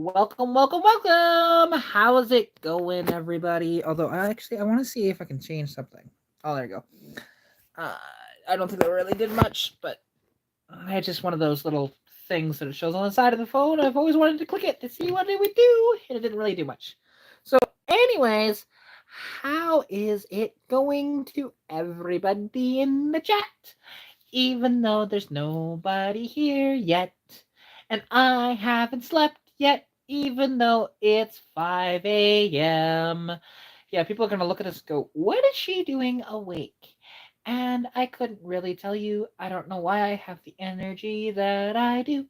Welcome, welcome, welcome. How's it going, everybody? Although I want to see if I can change something. Oh, there you go. Uh, I don't think that really did much, but I had just one of those little things that it shows on the side of the phone. I've always wanted to click it to see what it would do, and it didn't really do much. So, anyways, how is it going to everybody in the chat? Even though there's nobody here yet, and I haven't slept yet, even though it's 5 a.m. Yeah, people are going to look at us and go, what is she doing awake? And I couldn't really tell you. I don't know why I have the energy that I do.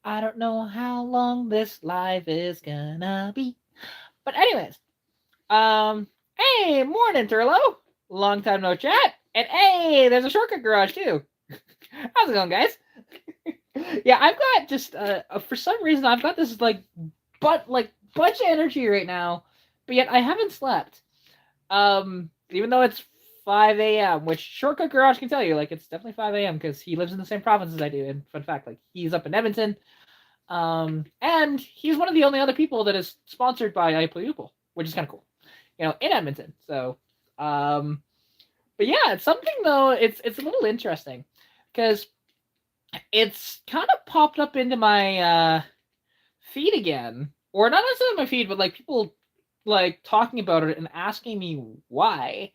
I don't know how long this live is gonna be. But anyways, hey, morning, Turlo. Long time no chat. And hey, there's a shortcut garage too. How's it going, guys? Yeah, I've got just for some reason I've got this bunch of energy right now, but yet I haven't slept. Even though it's 5 a.m., which Shortcut Garage can tell you, like it's definitely 5 a.m. because he lives in the same province as I do. And fun fact, like he's up in Edmonton, and he's one of the only other people that is sponsored by iPlayUpal, which is kind of cool, in Edmonton. So, but yeah, it's something though. It's a little interesting because it's kind of popped up into my feed again, or not necessarily my feed, but like people like talking about it and asking me why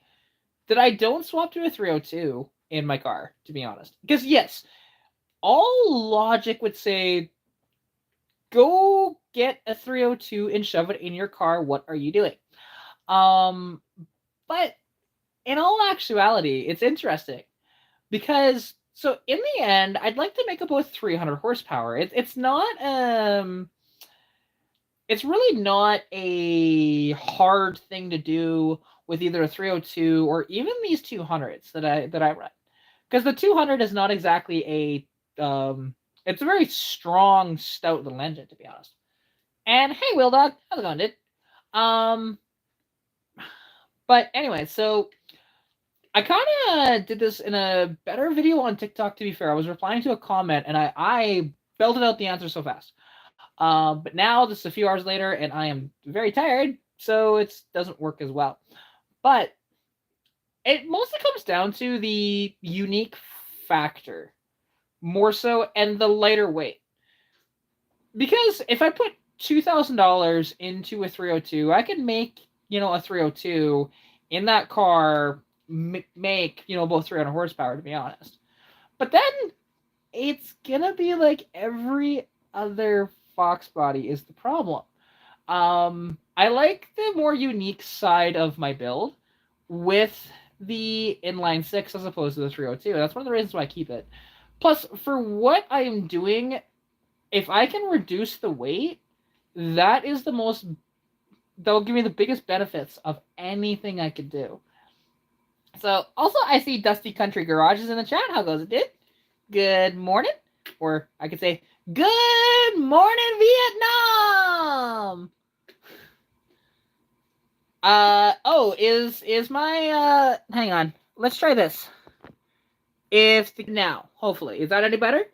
that I don't swap to a 302 in my car, to be honest. Because yes, all logic would say go get a 302 and shove it in your car. What are you doing? But in all actuality, it's interesting because so in the end, I'd like to make about 300 horsepower. It's not it's really not a hard thing to do with either a 302 or even these 200s that I run, because the 200 is not exactly it's a very strong, stout little engine, to be honest. And hey, Wheel Dog, how's it going, dude? Um, but anyway, so I kind of did this in a better video on TikTok. To be fair, I was replying to a comment and I belted out the answer so fast. But now this is a few hours later, and I am very tired, so it doesn't work as well. But it mostly comes down to the unique factor, more so, and the lighter weight. Because if I put $2,000 into a 302, I can make a 302 in that car make about 300 horsepower, to be honest. But then it's gonna be like every other Fox body is the problem. I like the more unique side of my build with the inline six as opposed to the 302. That's one of the reasons why I keep it. Plus, for what I am doing, if I can reduce the weight, that is that'll give me the biggest benefits of anything I could do. So, also, I see Dusty Country Garages in the chat. How goes it, dude? Good morning. Or I could say, good morning, Vietnam! Is my hang on. Let's try this. Now, hopefully. Is that any better?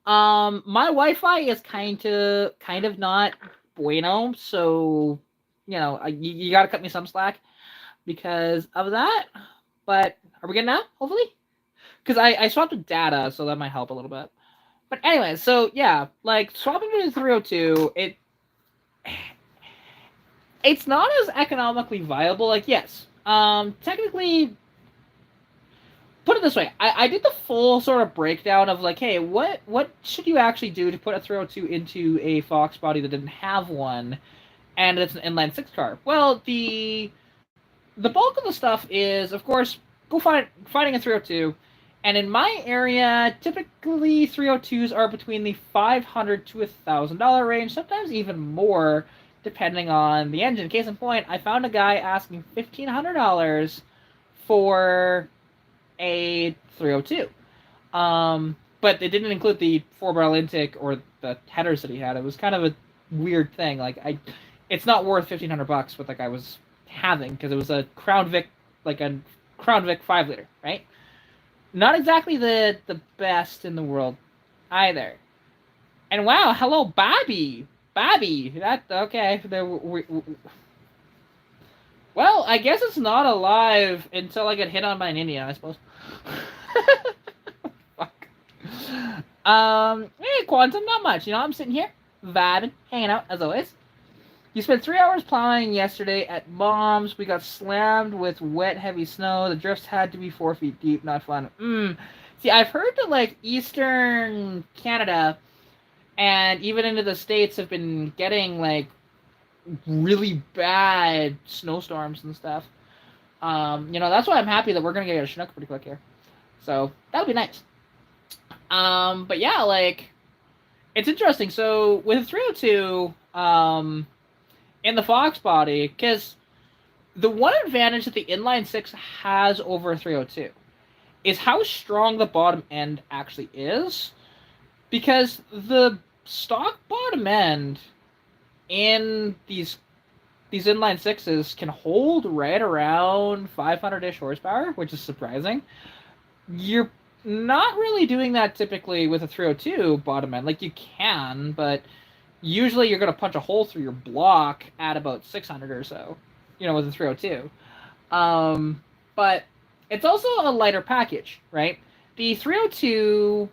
My Wi-Fi is kind of not bueno, so you gotta cut me some slack because of that. But are we good now? Hopefully, because I swapped to data, so that might help a little bit. But anyway, so yeah, like swapping to 302, it's not as economically viable. Like yes, technically, put it this way, I did the full sort of breakdown of like, hey, what should you actually do to put a 302 into a Fox body that didn't have one, and it's an inline six car. Well, the bulk of the stuff is, of course, finding a 302. And in my area, typically 302s are between the $500 to $1,000 range, sometimes even more, depending on the engine. Case in point, I found a guy asking $1,500 for a 302. But it didn't include the 4-barrel intake or the headers that he had. It was kind of a weird thing. Like it's not worth $1,500 what that guy was having because it was a Crown Vic 5-liter, right? Not exactly the best in the world either. And wow, hello Bobby. Babby. That okay. Well, I guess it's not alive until I get hit on by an Indian, I suppose. Fuck. Hey, Quantum, not much. I'm sitting here, vibing, hanging out, as always. You spent 3 hours plowing yesterday at Bombs. We got slammed with wet, heavy snow. The drifts had to be 4 feet deep. Not fun. See, I've heard that, like, Eastern Canada and even into the States have been getting, like, really bad snowstorms and stuff. That's why I'm happy that we're going to get a Chinook pretty quick here. So, that would be nice. But yeah, like, it's interesting. So, with a 302, in the Fox body, because the one advantage that the inline 6 has over a 302 is how strong the bottom end actually is, because the stock bottom end in these inline 6s can hold right around 500-ish horsepower, which is surprising. You're not really doing that typically with a 302 bottom end. Like, you can, but usually you're going to punch a hole through your block at about 600 or so, with a 302. But it's also a lighter package, right? The 302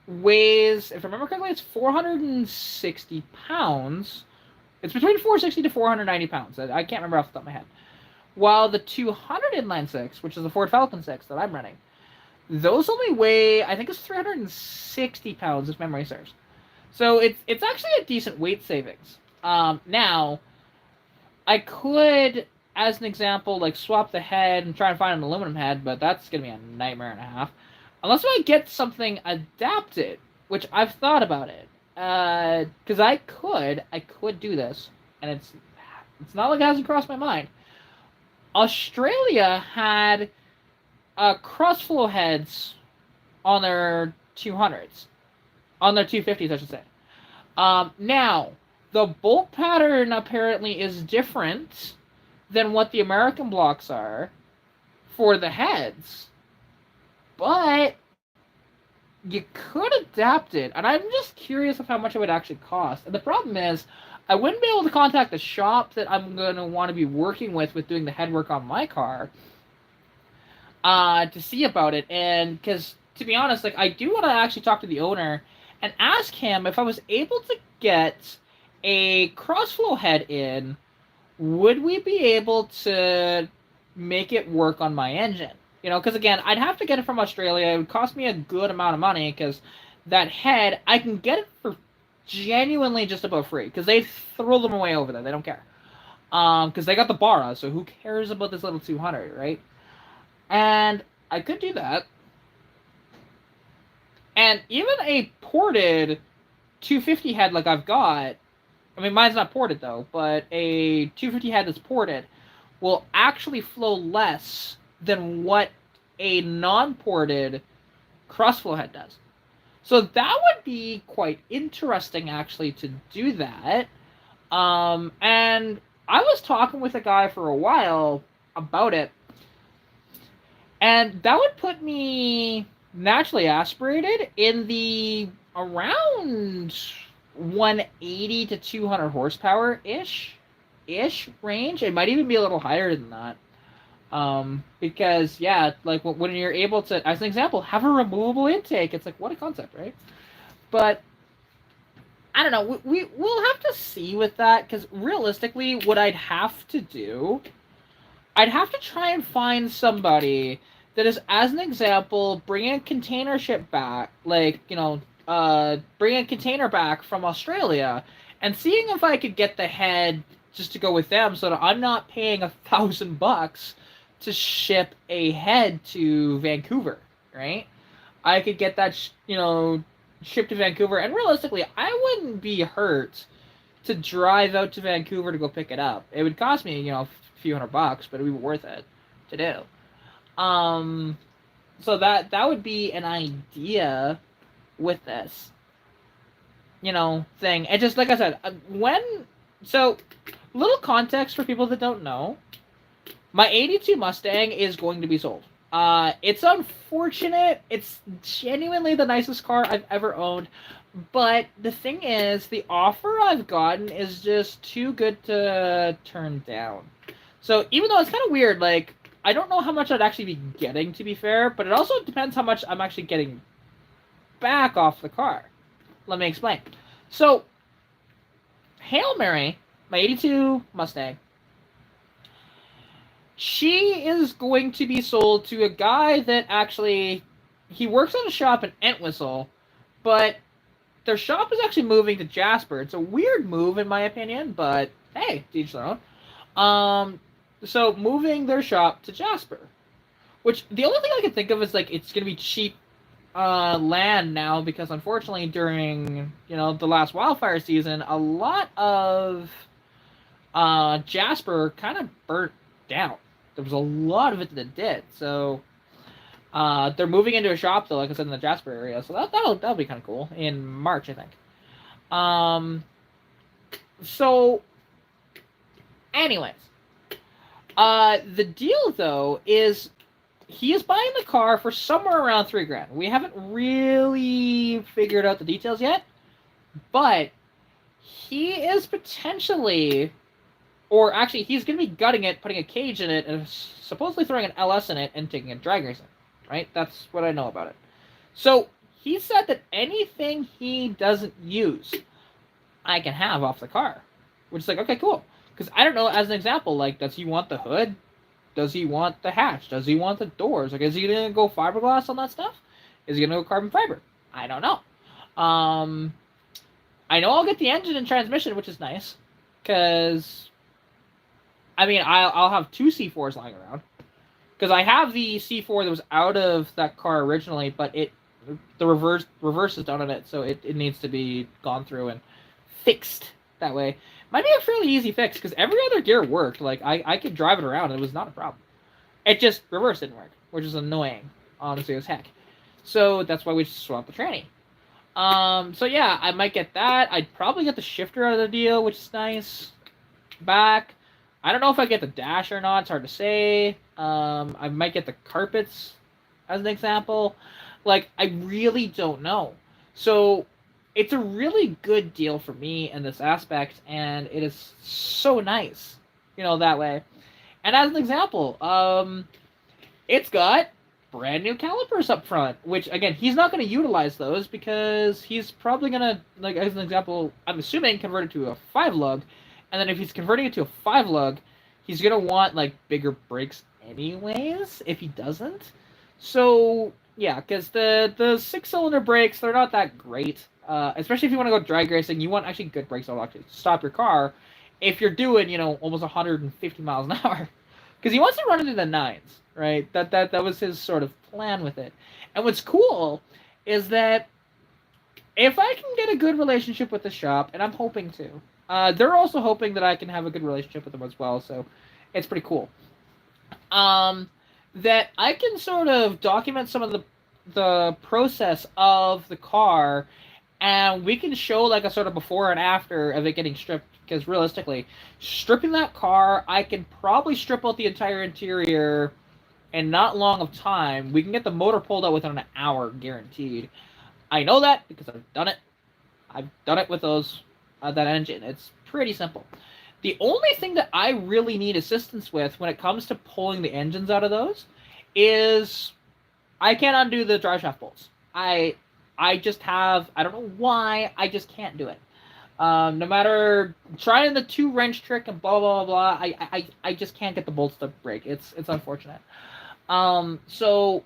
weighs, if I remember correctly, it's 460 pounds. It's between 460 to 490 pounds. I can't remember off the top of my head. While the 200 inline 6, which is the Ford Falcon 6 that I'm running, those only weigh, I think it's 360 pounds, if memory serves. So it's actually a decent weight savings. Now, I could, as an example, like swap the head and try and find an aluminum head, but that's going to be a nightmare and a half. Unless I get something adapted, which I've thought about it. Because I could do this, and it's not like it hasn't crossed my mind. Australia had cross-flow heads on their 200s. On their 250s, I should say. Now, the bolt pattern apparently is different than what the American blocks are for the heads. But you could adapt it, and I'm just curious of how much it would actually cost. And the problem is, I wouldn't be able to contact the shop that I'm going to want to be working with doing the head work on my car to see about it. And because, to be honest, like, I do want to actually talk to the owner and ask him if I was able to get a crossflow head in, would we be able to make it work on my engine? Because again, I'd have to get it from Australia. It would cost me a good amount of money, because that head, I can get it for genuinely just about free, because they throw them away over there. They don't care. Because they got the Barra, so who cares about this little 200, right? And I could do that. And even a ported 250 head like I've got, I mean, mine's not ported though, but a 250 head that's ported will actually flow less than what a non-ported crossflow head does. So that would be quite interesting, actually, to do that. And I was talking with a guy for a while about it, and that would put me naturally aspirated in the around 180 to 200 horsepower ish range. It might even be a little higher than that. Because yeah, like when you're able to, as an example, have a removable intake, it's like, what a concept, right? But I don't know. We'll have to see with that, because realistically, what I'd have to do, I'd have to try and find somebody that is, as an example, bringing a container ship back, like, bring a container back from Australia, and seeing if I could get the head just to go with them, so that I'm not paying $1,000 to ship a head to Vancouver, right? I could get that, shipped to Vancouver, and realistically, I wouldn't be hurt to drive out to Vancouver to go pick it up. It would cost me, a few $100, but it would be worth it to do. So that would be an idea with this, thing. And just like I said, little context for people that don't know, my 82 Mustang is going to be sold. It's unfortunate. It's genuinely the nicest car I've ever owned. But the thing is, the offer I've gotten is just too good to turn down. So even though it's kind of weird, like I don't know how much I'd actually be getting, to be fair, but it also depends how much I'm actually getting back off the car. Let me explain. So Hail Mary, my '82 Mustang, she is going to be sold to a guy that actually he works on a shop in Entwistle, but their shop is actually moving to Jasper. It's a weird move in my opinion, but hey, to each their own. So moving their shop to Jasper, which the only thing I can think of is like it's gonna be cheap land now because unfortunately during the last wildfire season, a lot of Jasper kind of burnt down. There was a lot of it that did. So they're moving into a shop though, like I said, in the Jasper area. So that'll be kind of cool in March, I think. Um, so, anyways, the deal though is he is buying the car for somewhere around $3,000. We haven't really figured out the details yet, but he is potentially, or actually, he's going to be gutting it, putting a cage in it, and supposedly throwing an LS in it and taking it drag racing. Right? That's what I know about it. So he said that anything he doesn't use, I can have off the car, which is like, okay, cool. Because I don't know, as an example, like, does he want the hood? Does he want the hatch? Does he want the doors? Like, is he gonna go fiberglass on that stuff? Is he gonna go carbon fiber? I don't know. Um, I know I'll get the engine and transmission, which is nice, because I mean I'll have two C4s lying around. Because I have the C4 that was out of that car originally, but the reverse is done on it, so it needs to be gone through and fixed that way. Might be a fairly easy fix because every other gear worked. Like I could drive it around, and it was not a problem. It just reverse didn't work, which is annoying, honestly as heck. So that's why we swapped the tranny. So yeah, I might get that. I'd probably get the shifter out of the deal, which is nice. Back. I don't know if I get the dash or not. It's hard to say. I might get the carpets as an example. Like, I really don't know. So, it's a really good deal for me in this aspect, and it is so nice, that way. And as an example, it's got brand new calipers up front, which again he's not going to utilize those because he's probably going to, like as an example, I'm assuming convert it to a 5 lug, and then if he's converting it to a 5 lug, he's going to want like bigger brakes anyways if he doesn't. So yeah, because the 6-cylinder brakes, they're not that great, especially if you want to go drag racing. You want actually good brakes that'll actually stop your car if you're doing almost 150 miles an hour because he wants to run it in the nines, right? That was his sort of plan with it. And what's cool is that if I can get a good relationship with the shop, and I'm hoping to, they're also hoping that I can have a good relationship with them as well. So it's pretty cool. That I can sort of document some of the process of the car, and we can show like a sort of before and after of it getting stripped. Because realistically, stripping that car, I can probably strip out the entire interior in not long of time. We can get the motor pulled out within an hour, guaranteed. I know that because I've done it. I've done it with that engine. It's pretty simple. The only thing that I really need assistance with when it comes to pulling the engines out of those is I can't undo the drive shaft bolts. I just have, I don't know why, I just can't do it. No matter trying the 2 wrench trick and blah blah blah, I just can't get the bolts to break. It's unfortunate. So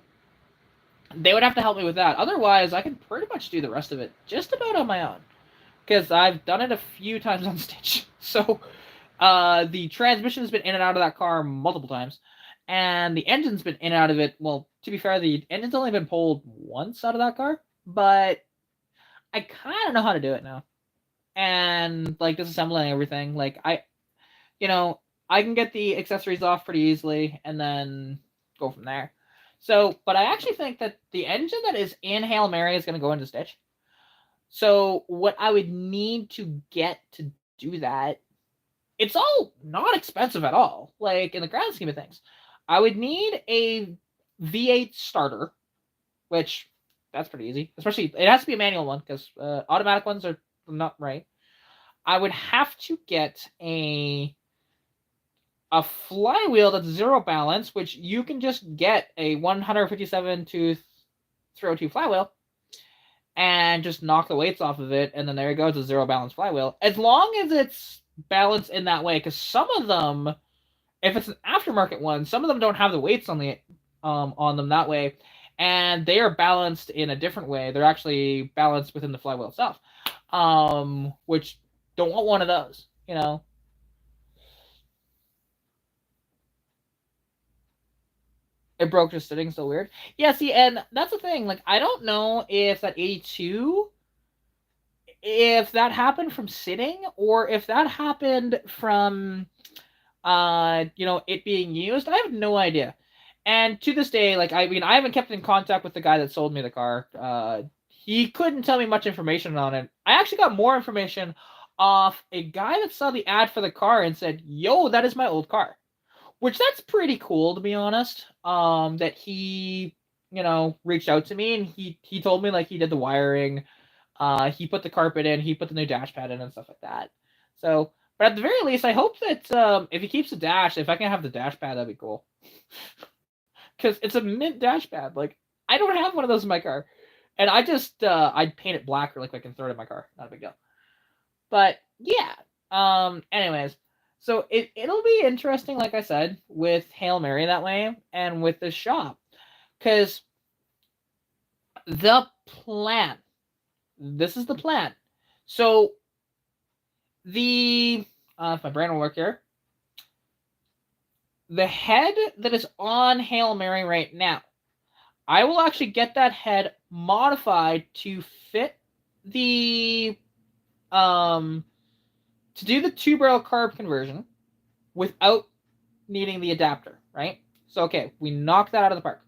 they would have to help me with that. Otherwise, I can pretty much do the rest of it just about on my own because I've done it a few times on Stitch. So the transmission's been in and out of that car multiple times, and the engine's been in and out of it. Well, to be fair, the engine's only been pulled once out of that car, but I kind of know how to do it now. And like disassembling everything, like I can get the accessories off pretty easily and then go from there. So, but I actually think that the engine that is in Hail Mary is going to go into Stitch. So, what I would need to get to do that, it's all not expensive at all. Like in the grand scheme of things, I would need a V8 starter, which That's pretty easy. Especially, it has to be a manual one, because automatic ones are not right. I would have to get a flywheel that's zero balance, which you can just get a 157 tooth 302 flywheel and just knock the weights off of it, and then there you go, it's a zero balance flywheel. As long as it's balanced in that way, because some of them, if it's an aftermarket one, some of them don't have the weights on them that way, and they are balanced in a different way. They're actually balanced within the flywheel itself, which don't want one of those, you know. It broke just sitting, so weird. Yeah, see, and that's the thing. Like, I don't know if that 82, if that happened from sitting, or if that happened from, it being used. I have no idea. And to this day, like, I mean, I haven't kept in contact with the guy that sold me the car. He couldn't tell me much information on it. I actually got more information off a guy that saw the ad for the car and said, "Yo, that is my old car." Which, that's pretty cool, to be honest. That he, reached out to me, and he told me, like, he did the wiring, he put the carpet in, he put the new dash pad in, and stuff like that. So, but at the very least, I hope that if he keeps the dash, if I can have the dash pad, that'd be cool. Because it's a mint dash pad. Like, I don't have one of those in my car, and I'd paint it black really quick and throw it in my car. Not a big deal. But yeah. Anyways. So it'll be interesting, like I said, with Hail Mary that way, and with the shop. Because the plan, this is the plan. So if my brain will work here, the head that is on Hail Mary right now, I will actually get that head modified to fit the to do the 2-barrel carb conversion without needing the adapter, right? So, okay, we knock that out of the park.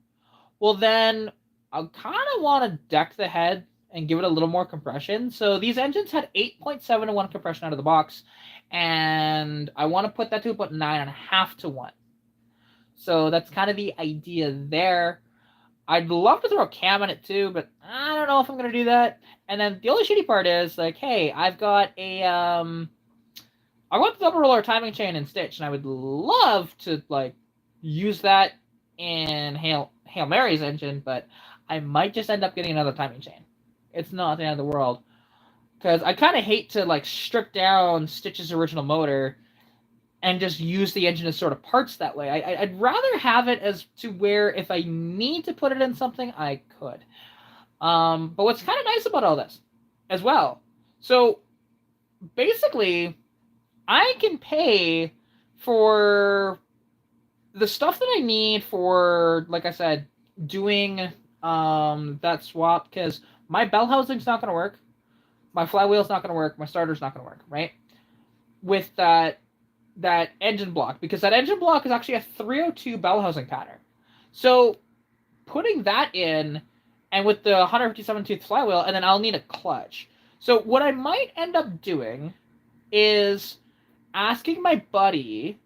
Well, then I kind of want to deck the head and give it a little more compression. So these engines had 8.7 to 1 compression out of the box, and I want to put that to about 9.5 to 1. So that's kind of the idea there. I'd love to throw a cam in it too, but I don't know if I'm going to do that. And then the only shitty part is, like, hey, I've got I want the double roller timing chain and stitch, and I would love to, like, use that in Hail Mary's engine, but I might just end up getting another timing chain. It's not the end of the world, because I kind of hate to, like, strip down Stitch's original motor and just use the engine as sort of parts that way. I'd rather have it as to where if I need to put it in something, I could. But what's kind of nice about all this as well, so basically, I can pay for the stuff that I need for, like I said, doing that swap, because my bell housing's not going to work, my flywheel's not going to work, my starter's not going to work, right? With that engine block, because that engine block is actually a 302 bell housing pattern. So putting that in, and with the 157 tooth flywheel, and then I'll need a clutch. So what I might end up doing is asking my buddy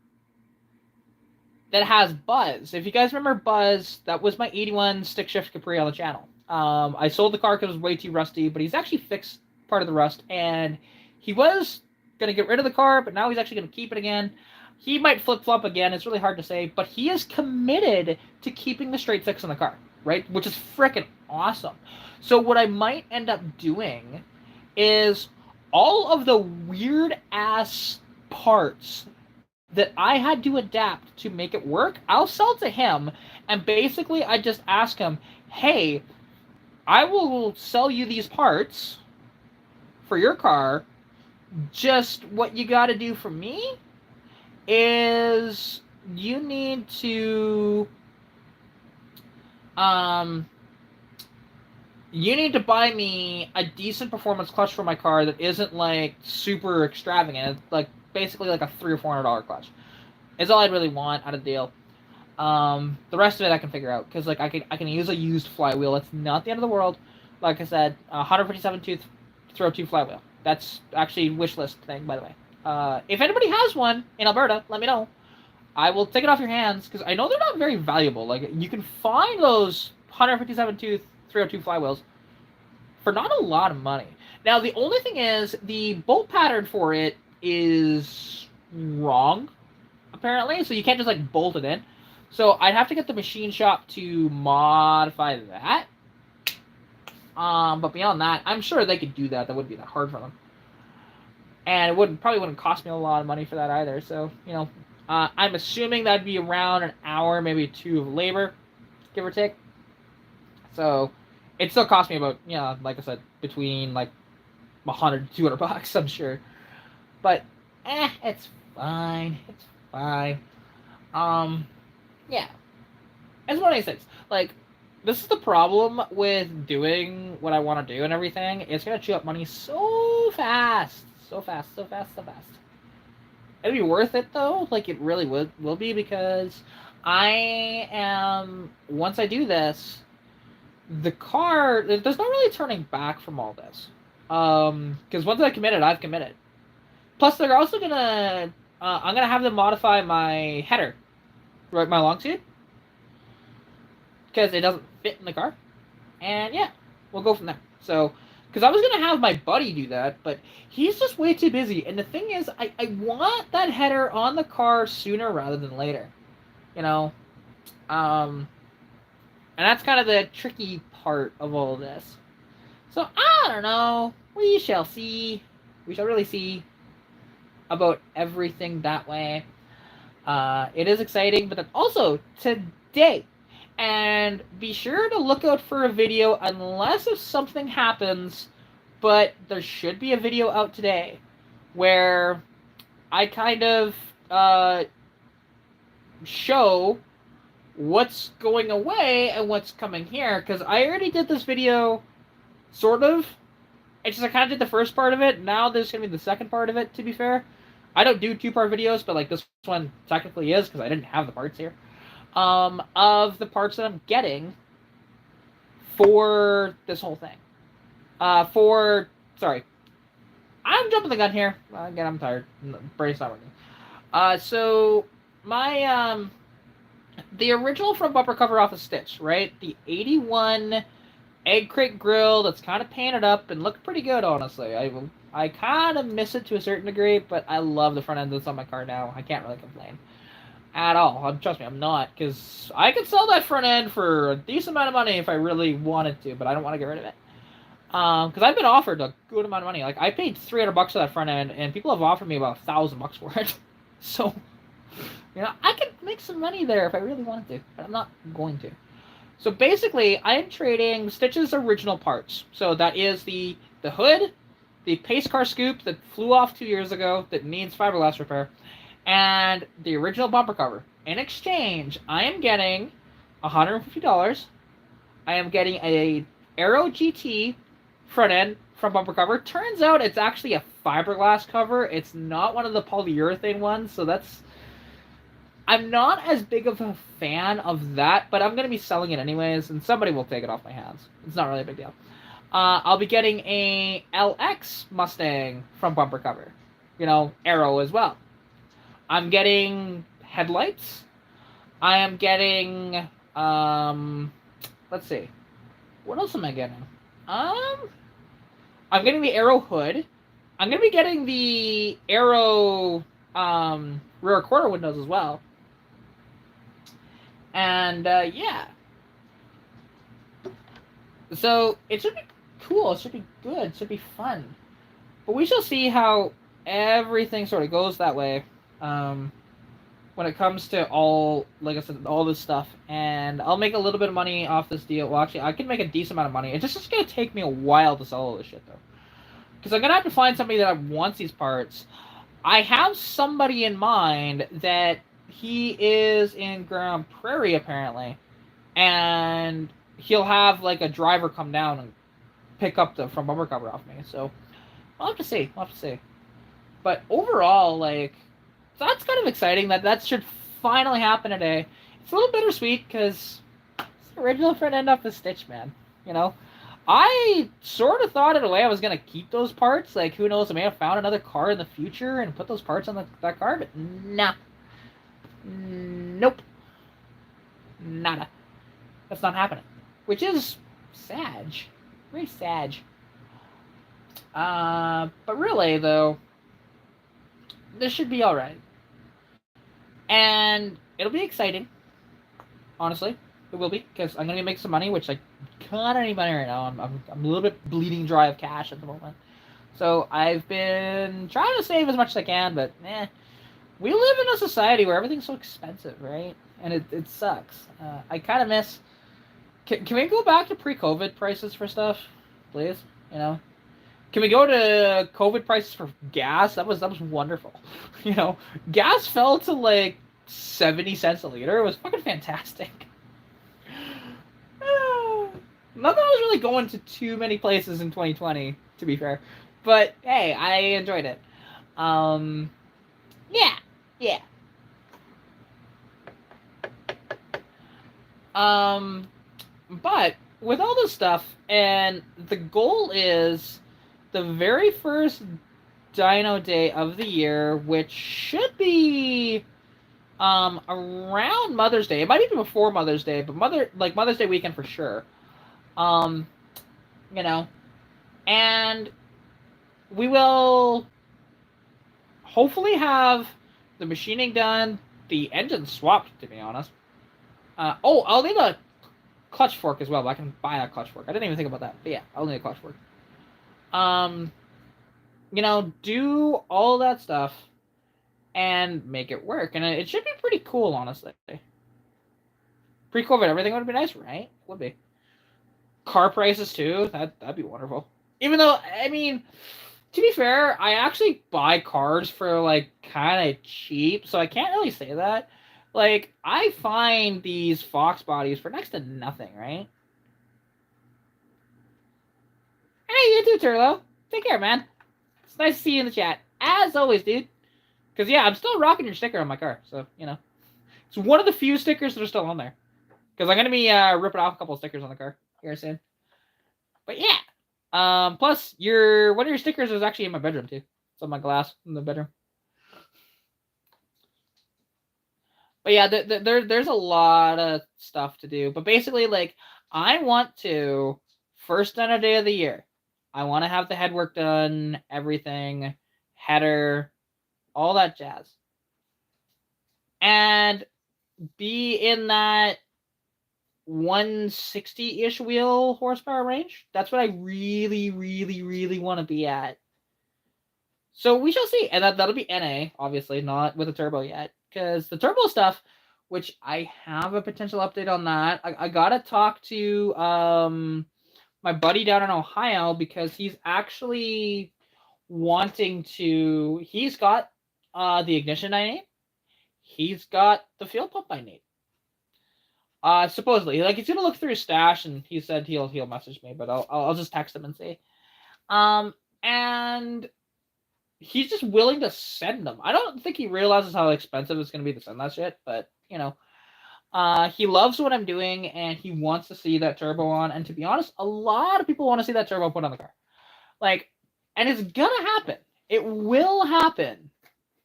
that has Buzz. If you guys remember Buzz, that was my 81 stick shift Capri on the channel. I sold the car because it was way too rusty, but he's actually fixed part of the rust, and he was going to get rid of the car, but now he's actually going to keep it again. He might flip-flop again. It's really hard to say, but he is committed to keeping the straight six in the car, right? Which is freaking awesome. So what I might end up doing is all of the weird-ass parts that I had to adapt to make it work, I'll sell to him, and basically I just ask him, hey, I will sell you these parts for your car. Just what you got to do for me is you need to buy me a decent performance clutch for my car that isn't like super extravagant. It's like basically like a $300 or $400 clutch. Is all I'd really want out of the deal. The rest of it I can figure out, because like I can use a used flywheel. It's not the end of the world. Like I said, 157 tooth throw 2 flywheel. That's actually a wish list thing, by the way. If anybody has one in Alberta, let me know. I will take it off your hands, because I know they're not very valuable. Like, you can find those 157 tooth 302 flywheels for not a lot of money. Now, the only thing is, the bolt pattern for it is wrong, apparently, so you can't just, like, bolt it in. So I'd have to get the machine shop to modify that. But beyond that, I'm sure they could do that. That wouldn't be that hard for them. And it probably wouldn't cost me a lot of money for that either. So, I'm assuming that'd be around an hour, maybe 2 of labor, give or take. So, it still cost me about, like I said, between like 100 to 200 bucks, I'm sure. But, it's fine. It's fine. Yeah. It's one of these things. Like, this is the problem with doing what I want to do and everything. It's going to chew up money so fast. So fast, so fast, so fast. It'd be worth it, though. Like, it really will be, because once I do this, the car, there's not really turning back from all this. Because once I committed, I've committed. Plus, they're also going to, I'm going to have them modify my header, right, my long tube, because it doesn't fit in the car. And yeah, we'll go from there. So, because I was going to have my buddy do that, but he's just way too busy. And the thing is, I want that header on the car sooner rather than later. And that's kind of the tricky part of all of this. So, I don't know. We shall see. We shall really see about everything that way. It is exciting, but then also today, and be sure to look out for a video unless if something happens, but there should be a video out today where I kind of show what's going away and what's coming here, because I already did this video, sort of. It's just I kind of did the first part of it. Now there's going to be the second part of it, to be fair. I don't do 2-part videos, but like this one technically is, because I didn't have the parts here. Of the parts that I'm getting for this whole thing. Sorry. I'm jumping the gun here. Again, I'm tired. Brain's not working. So, my, the original front bumper cover off of Stitch, right? The 81 egg crate grill that's kind of painted up and looked pretty good, honestly. I kind of miss it to a certain degree, but I love the front end that's on my car now. I can't really complain at all. Trust me, I'm not, because I could sell that front end for a decent amount of money if I really wanted to, but I don't want to get rid of it. Because I've been offered a good amount of money. Like, I paid $300 for that front end, and people have offered me about $1,000 for it. So, I could make some money there if I really wanted to, but I'm not going to. So basically, I am trading Stitch's original parts. So that is the hood, the pace car scoop that flew off 2 years ago that needs fiberglass repair, and the original bumper cover. In exchange, I am getting $150. I am getting a Aero GT front end front bumper cover. Turns out it's actually a fiberglass cover. It's not one of the polyurethane ones, so that's... I'm not as big of a fan of that, but I'm going to be selling it anyways, and somebody will take it off my hands. It's not really a big deal. I'll be getting a LX Mustang front bumper cover. Aero as well. I'm getting headlights. I am getting, let's see. What else am I getting? I'm getting the Aero hood. I'm going to be getting the Aero, rear quarter windows as well. And, yeah. So, it should be cool. It should be good. It should be fun. But we shall see how everything sort of goes that way. When it comes to all, like I said, all this stuff. And I'll make a little bit of money off this deal. Well, actually, I can make a decent amount of money. It's just going to take me a while to sell all this shit, though. Because I'm going to have to find somebody that wants these parts. I have somebody in mind that he is in Grand Prairie, apparently. And he'll have, like, a driver come down and pick up the front bumper cover off me. So, I'll have to see. But overall, like... So that's kind of exciting that should finally happen today. It's a little bittersweet because it's the original front end off the Stitch, man. I sort of thought in a way I was going to keep those parts. Like, who knows, I may have found another car in the future and put those parts on that car, but nah. Nope. Nada. That's not happening. Which is sad. Very sad. But really, though, this should be all right, and it'll be exciting. Honestly, it will be because I'm gonna make some money, which I can't any money right now. I'm a little bit bleeding dry of cash at the moment. So I've been trying to save as much as I can, but we live in a society where everything's so expensive, right? And it sucks. I kind of miss. Can we go back to pre-COVID prices for stuff, please? You know, can we go to COVID prices for gas? That was wonderful. You know, gas fell to like 70 cents a liter. It was fucking fantastic. Not that I was really going to too many places in 2020, to be fair, but hey, I enjoyed it. Um, yeah, yeah. Um, but with all this stuff, and the goal is the very first Dino Day of the year, which should be around Mother's Day. It might be before Mother's Day, but Mother's Day weekend for sure. Um, you know, and we will hopefully have the machining done, the engine swapped, to be honest. I'll need a clutch fork as well, but I can buy a clutch fork. I didn't even think about that, but yeah, I'll need a clutch fork. Um, do all that stuff and make it work, and it should be pretty cool, honestly. Pre-COVID, everything would be nice, right? Would be. Car prices too. That'd be wonderful. Even though, I mean, to be fair, I actually buy cars for like kind of cheap, so I can't really say that. Like, I find these Fox bodies for next to nothing, right? Hey, you too, Turlo. Take care, man. It's nice to see you in the chat. As always, dude. Because, yeah, I'm still rocking your sticker on my car, so, It's one of the few stickers that are still on there. Because I'm going to be ripping off a couple of stickers on the car here soon. But, yeah. Plus, one of your stickers is actually in my bedroom, too. It's on my glass in the bedroom. But yeah, there's a lot of stuff to do. But basically, like, I want to, first Dino Day of the year, I want to have the head work done, everything, header, all that jazz. And be in that 160-ish wheel horsepower range. That's what I really, really, really want to be at. So we shall see. And that'll be NA, obviously, not with a turbo yet. Because the turbo stuff, which I have a potential update on that, I gotta talk to my buddy down in Ohio because he's actually wanting to. He's got the ignition I need. He's got the fuel pump I need. Supposedly, like, he's gonna look through his stash, and he said he'll message me, but I'll just text him and see. And he's just willing to send them. I don't think he realizes how expensive it's going to be to send that shit, but, he loves what I'm doing, and he wants to see that turbo on, and to be honest, a lot of people want to see that turbo put on the car. Like, and it's gonna happen. It will happen.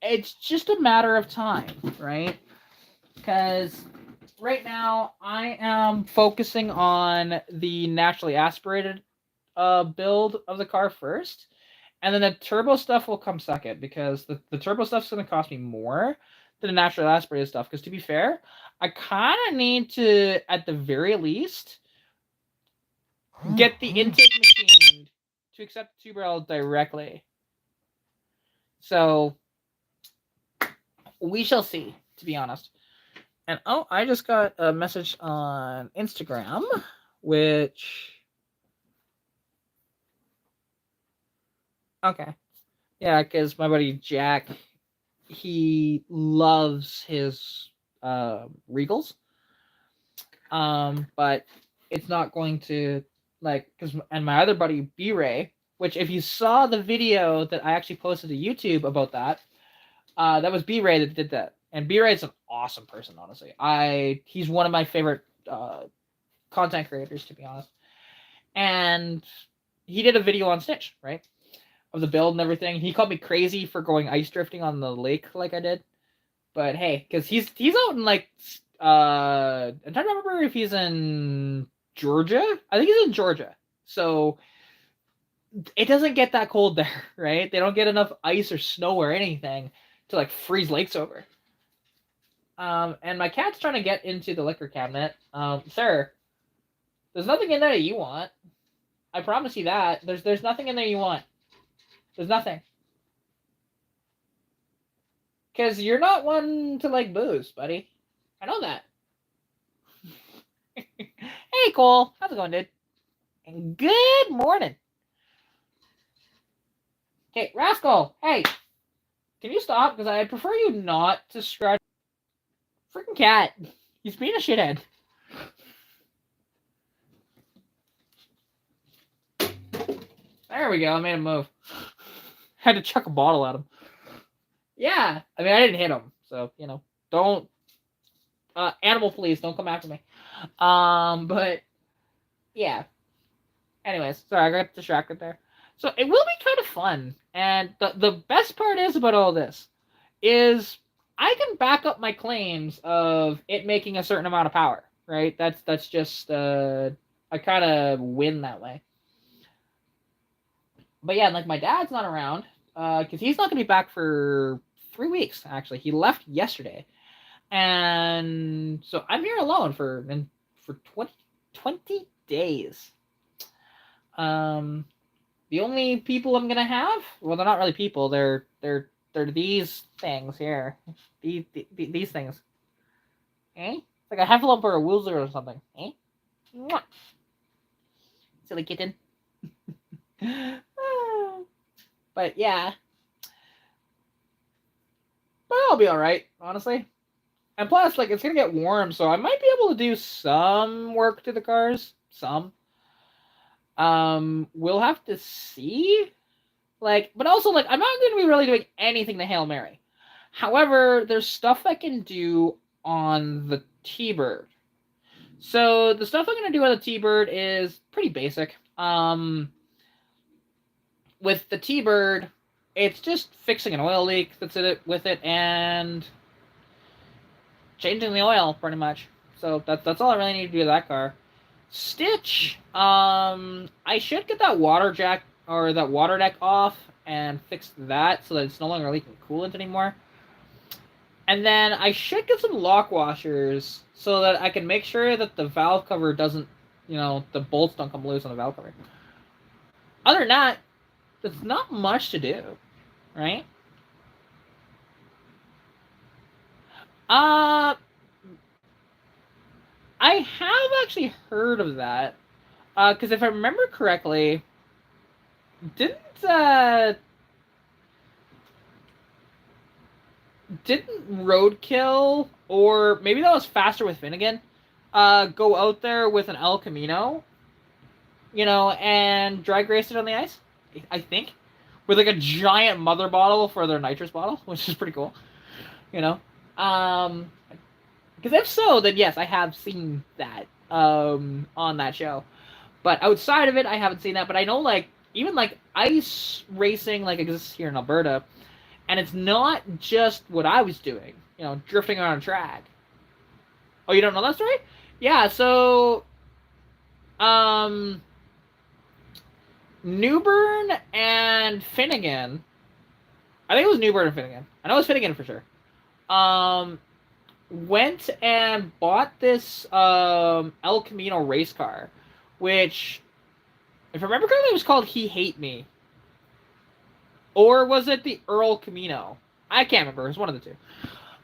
It's just a matter of time, right? Because right now, I am focusing on the naturally aspirated build of the car first. And then the turbo stuff will come second because the turbo stuff's going to cost me more than the naturally aspirated stuff. Because to be fair, I kind of need to, at the very least, get the intake machined to accept the 2-barrel directly. So we shall see, to be honest. And I just got a message on Instagram, which... Okay. Yeah, because my buddy Jack, he loves his Regals. But it's not going to, like, and my other buddy B-Ray, which if you saw the video that I actually posted to YouTube about that, that was B-Ray that did that. And B-Ray is an awesome person, honestly. He's one of my favorite content creators, to be honest. And he did a video on Stitch, right? Of the build and everything. He called me crazy for going ice drifting on the lake like I did. But hey, because he's out in, like, I'm trying to remember if he's in Georgia. I think he's in Georgia. So it doesn't get that cold there, right? They don't get enough ice or snow or anything to like freeze lakes over. And my cat's trying to get into the liquor cabinet. Sir, there's nothing in there that you want. I promise you that. There's nothing in there you want. There's nothing. Because you're not one to like booze, buddy. I know that. Hey, Cole. How's it going, dude? And good morning. Okay, Rascal. Hey, can you stop? Because I prefer you not to scratch. Freaking cat. He's being a shithead. There we go. I made him move. Had to chuck a bottle at him. Yeah. I mean, I didn't hit him. So, you know, don't. Animal police, don't come after me. But, yeah. Anyways, sorry, I got distracted there. So, it will be kind of fun. And the best part is about all this is I can back up my claims of it making a certain amount of power, right? That's just, I kind of win that way. But yeah, like my dad's not around because he's not going to be back for 3 weeks. Actually, he left yesterday, and so I'm here alone for 20 days. The only people I'm gonna have, well, they're not really people. They're these things here. These things. Eh? It's like a heffalump or a woozler or something. Eh? Mwah. Silly kitten. But yeah. But I'll be alright, honestly. And plus, like, it's gonna get warm, so I might be able to do some work to the cars. Some. We'll have to see. Like, but also, like, I'm not gonna be really doing anything to Hail Mary. However, there's stuff I can do on the T-Bird. So the stuff I'm gonna do on the T-Bird is pretty basic. With the T-Bird, it's just fixing an oil leak that's in it with it and changing the oil, pretty much. So that's all I really need to do with that car. Stitch, I should get that water jack or that water deck off and fix that so that it's no longer leaking coolant anymore. And then I should get some lock washers so that I can make sure that the valve cover doesn't, you know, the bolts don't come loose on the valve cover. Other than that, there's not much to do, right? I have actually heard of that. Because if I remember correctly, didn't Roadkill, or maybe that was Faster with Finnegan, go out there with an El Camino, you know, and drag race it on the ice? I think. With like a giant mother bottle for their nitrous bottle, which is pretty cool. You know? Because if so, then yes, I have seen that on that show. But outside of it, I haven't seen that. But I know, like, even like ice racing like exists here in Alberta, and it's not just what I was doing, you know, drifting around a track. Oh, you don't know that story? Yeah, so Newburn and Finnegan. I think it was Newburn and Finnegan. I know it was Finnegan for sure. Went and bought this El Camino race car, which, if I remember correctly, it was called He Hate Me. Or was it the Earl Camino? I can't remember. It was one of the two.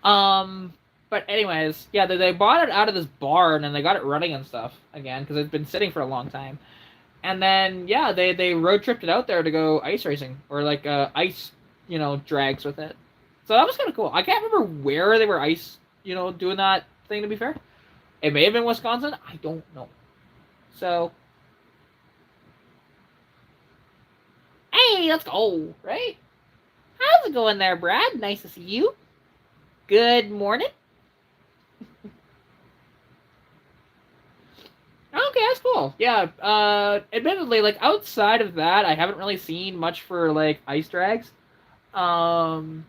But anyways, yeah, they bought it out of this barn and they got it running and stuff again because it's been sitting for a long time. And then, yeah, they road tripped it out there to go ice racing or like ice, you know, drags with it. So that was kind of cool. I can't remember where they were ice, you know, doing that thing, to be fair. It may have been Wisconsin. I don't know. So, hey, let's go, right? How's it going there, Brad? Nice to see you. Good morning. Okay, that's cool. Yeah, admittedly, like, outside of that, I haven't really seen much for, like, ice drags. And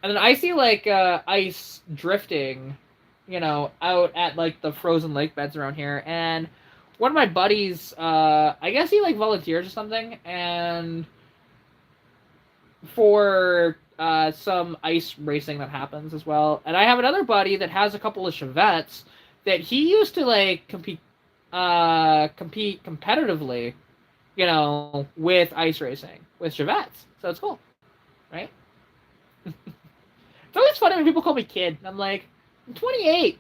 then I see, like, ice drifting, you know, out at, like, the frozen lake beds around here, and one of my buddies, I guess he like volunteers or something, and for some ice racing that happens as well. And I have another buddy that has a couple of Chevettes that he used to like compete competitively, you know, with ice racing with Chevettes. So it's cool, right? It's always funny when people call me kid. I'm like, I'm 28.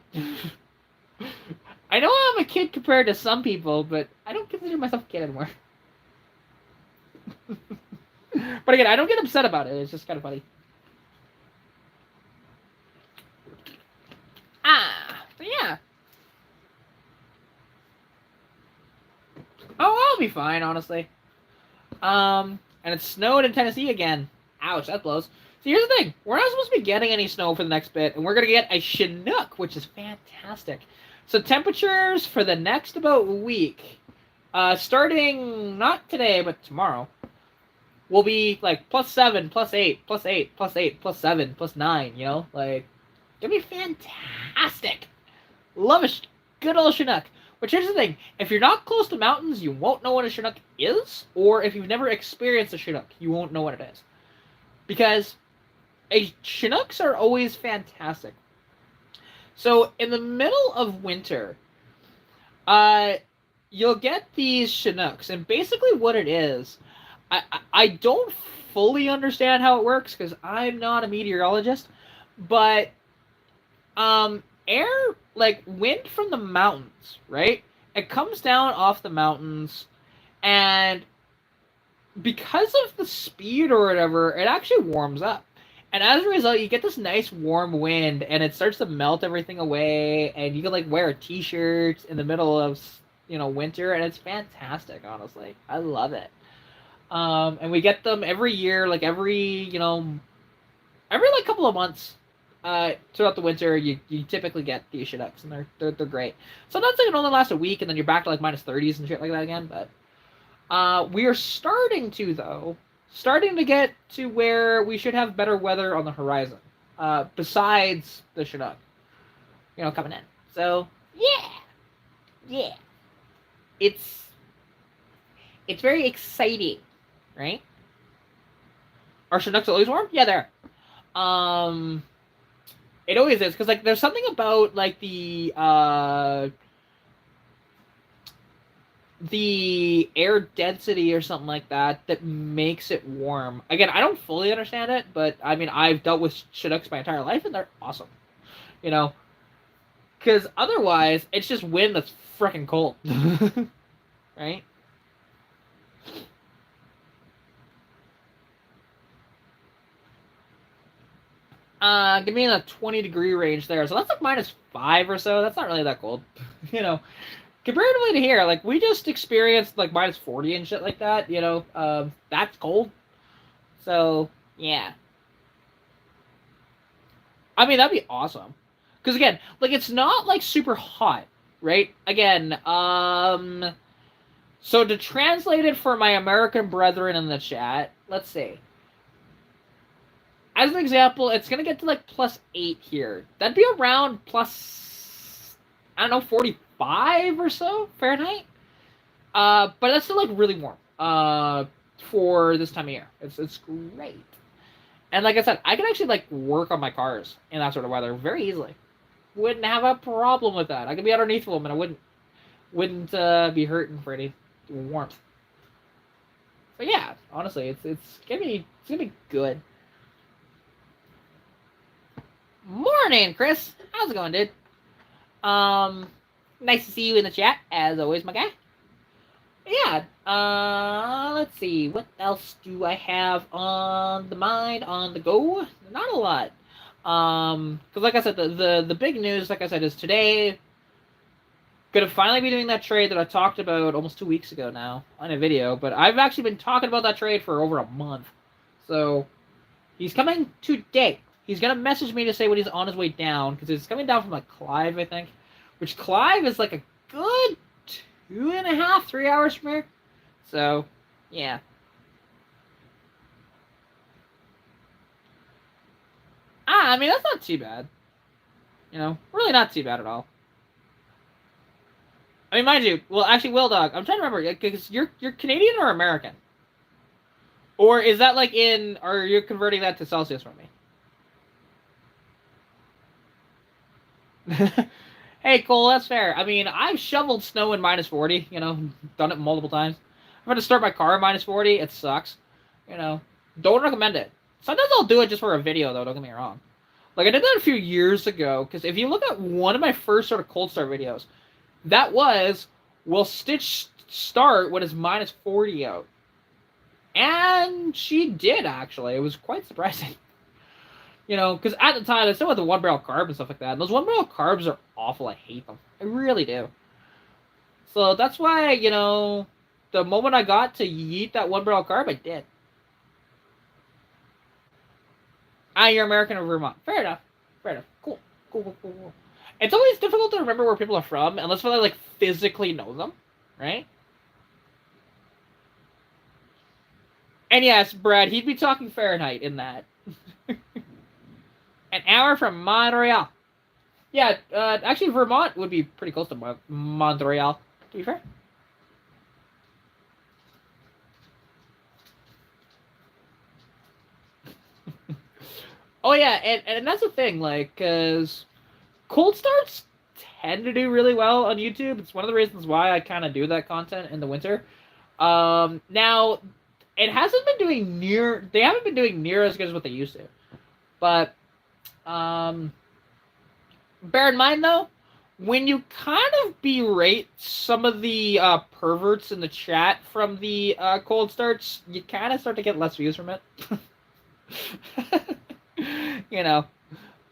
I know I'm a kid compared to some people, but I don't consider myself a kid anymore. But again, I don't get upset about it. It's just kind of funny. But yeah. Oh, I'll be fine, honestly. And it snowed in Tennessee again. Ouch, that blows. So here's the thing: we're not supposed to be getting any snow for the next bit, and we're gonna get a Chinook, which is fantastic. So temperatures for the next about week, starting not today but tomorrow, will be like +7, +8, +8, +8, +7, +9. You know, like it'll be fantastic. Love a good old Chinook. But here's the thing: if you're not close to mountains, you won't know what a Chinook is, or if you've never experienced a Chinook, you won't know what it is. Because Chinooks are always fantastic. So in the middle of winter, uh, you'll get these Chinooks, and basically what it is, I don't fully understand how it works because I'm not a meteorologist, but air, like wind from the mountains, right? It comes down off the mountains, and because of the speed or whatever, it actually warms up. And as a result, you get this nice warm wind, and it starts to melt everything away, and you can like wear a t-shirt in the middle of, you know, winter, and it's fantastic. Honestly, I love it. And we get them every year, like every, you know, every like couple of months. Throughout the winter, you typically get these Chinooks, and they're great. Sometimes they can only last a week, and then you're back to like -30s and shit like that again. But we are starting to get to where we should have better weather on the horizon. Besides the Chinook, you know, coming in. So yeah, yeah, it's it's very exciting, right? Are Chinooks always warm? Yeah, they're. Um, it always is because like there's something about like the air density or something like that that makes it warm. Again, I don't fully understand it, but I mean, I've dealt with Chinooks my entire life, and they're awesome. You know, because otherwise, it's just wind that's freaking cold, right? Give me in a 20-degree range there, so that's like -5 or so. That's not really that cold, you know. Comparatively to here, like we just experienced like -40 and shit like that. You know, that's cold. So yeah, I mean that'd be awesome. Because again, like it's not like super hot, right? Again, so to translate it for my American brethren in the chat, let's see. As an example, it's gonna get to like +8 here. That'd be around plus, I don't know, 45 or so Fahrenheit. But that's still like really warm. For this time of year, it's great. And like I said, I can actually like work on my cars in that sort of weather very easily. Wouldn't have a problem with that. I could be underneath them, and I wouldn't be hurting for any warmth. So yeah, honestly, it's gonna be good. Morning, Chris. How's it going, dude? Nice to see you in the chat as always, my guy. Yeah. Let's see. What else do I have on the mind, on the go? Not a lot. Because like I said, the big news, like I said, is today. Gonna finally be doing that trade that I talked about almost 2 weeks ago now on a video, but I've actually been talking about that trade for over a month. So he's coming today. He's gonna message me to say when he's on his way down, because he's coming down from like Clive, I think. Which Clive is like a good 2.5, 3 hours from here. So, yeah. I mean, that's not too bad. You know, really not too bad at all. I mean, mind you, well, actually, Will Dog, I'm trying to remember, because you're Canadian or American? Or is that like in, or are you converting that to Celsius for me? Hey, Cole, that's fair. I mean, I've shoveled snow in -40, done it multiple times. I've had to start my car at -40, it sucks. Don't recommend it. Sometimes I'll do it just for a video, though, don't get me wrong. Like, I did that a few years ago, because if you look at one of my first sort of cold start videos, that was, will Stitch start when it's -40 out? And she did, actually. It was quite surprising. Because at the time, I still had the one barrel carb and stuff like that. And those one barrel carbs are awful. I hate them. I really do. So that's why, the moment I got to yeet that one barrel carb, I did. Ah, you're American or Vermont. Fair enough. Fair enough. Cool. Cool, cool, cool, cool. It's always difficult to remember where people are from, unless I, like, physically know them, right? And yes, Brad, he'd be talking Fahrenheit in that. An hour from Montreal. Yeah, actually, Vermont would be pretty close to Montreal, to be fair. Oh, yeah, and that's the thing, like, because cold starts tend to do really well on YouTube. It's one of the reasons why I kind of do that content in the winter. Now, it hasn't been doing they haven't been doing near as good as what they used to. But, bear in mind, though, when you kind of berate some of the perverts in the chat from the cold starts, you kind of start to get less views from it.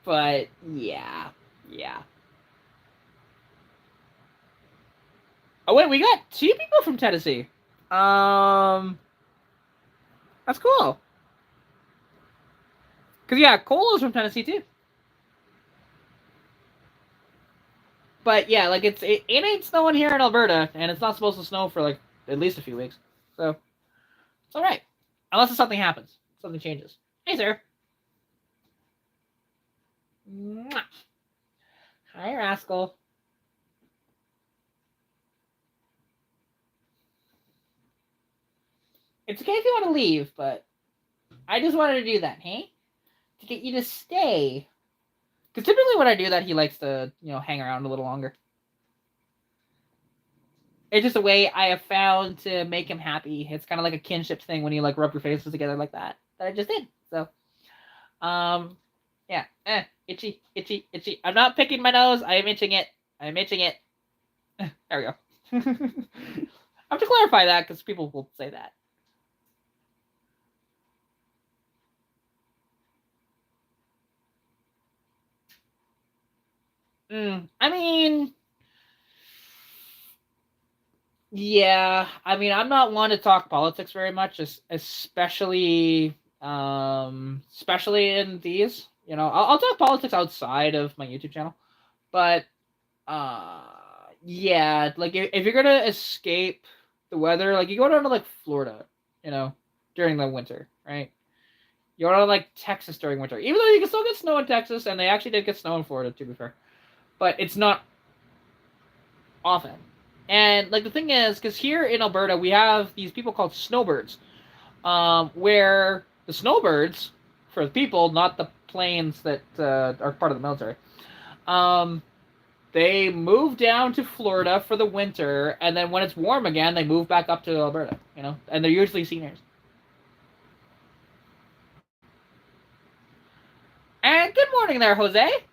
But yeah. Oh wait, we got 2 people from Tennessee. That's cool. Cause yeah, Cole is from Tennessee too. But yeah, like it ain't snowing here in Alberta, and it's not supposed to snow for like at least a few weeks. So it's all right, unless something happens, something changes. Hey, sir. Mwah. Hi, Rascal. It's okay if you want to leave, but I just wanted to do that, hey? To get you to stay. Because typically when I do that, he likes to, hang around a little longer. It's just a way I have found to make him happy. It's kind of like a kinship thing when you, like, rub your faces together like that. That I just did. So, yeah. Itchy, itchy, itchy. I'm not picking my nose. I am itching it. I'm itching it. There we go. I have to clarify that because people will say that. I mean, yeah. I mean, I'm not one to talk politics very much, especially in these. I'll talk politics outside of my YouTube channel, but yeah, like if you're gonna escape the weather, like you go down to like Florida, during the winter, right? You go to like Texas during winter, even though you can still get snow in Texas, and they actually did get snow in Florida, to be fair, but it's not often. And like the thing is, because here in Alberta we have these people called snowbirds, where the snowbirds, for the people, not the planes that are part of the military, they move down to Florida for the winter, and then when it's warm again, they move back up to Alberta. And they're usually seniors. And good morning there, Jose.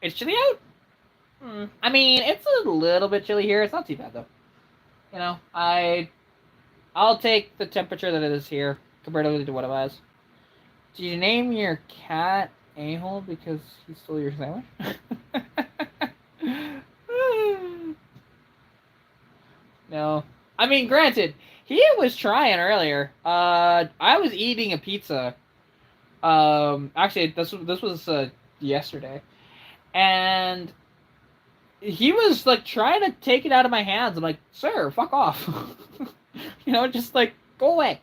It's chilly out. I mean, it's a little bit chilly here. It's not too bad though. I'll take the temperature that it is here comparatively to what it was. Did you name your cat a-hole because he stole your sandwich? No. I mean, granted, he was trying earlier. I was eating a pizza. Actually, this was yesterday, and he was like trying to take it out of my hands. I'm like, sir, fuck off. Just like go away.